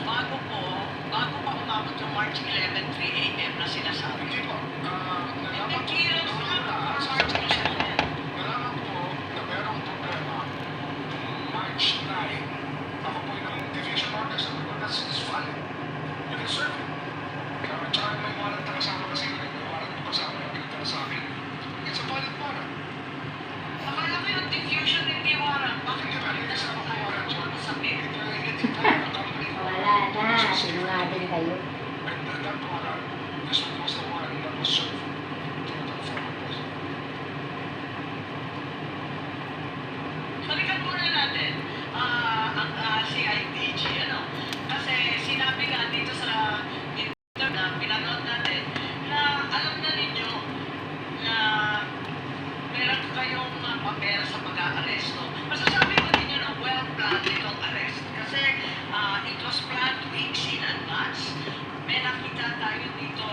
bago po, bago pa umabot yung March 11, 3 a.m. na sinasabi. Hindi po. Nalaman ko Nag-clearance na po from March 11. nalaman ko na merong problema March 9. Ako po yung division order. Sabi ko, that's valid. You can serve it. Kaya tsaka may warrant na kasama kasi may warrant na kasama yung pinagdala sa akin. It's a valid warrant. Akala ko yung diffusion hindi warrant. Bakit Hindi yung ba? Hindi kasama ko warrant yun. masakit? Hindi tayo company. Wala na, sinungaling kayo. And that warrant, this one was the warrant that was served to the former president. Balikan muna natin ang CIDG, ano? Kasi sinabi nga dito sa interview na pinanood natin na alam na ninyo na meron kayong papel sa pag-aaresto. Masasabi ko ninyo na well-planned itong arrest. Kasi it was planned weeks in advance. May nakita tayo dito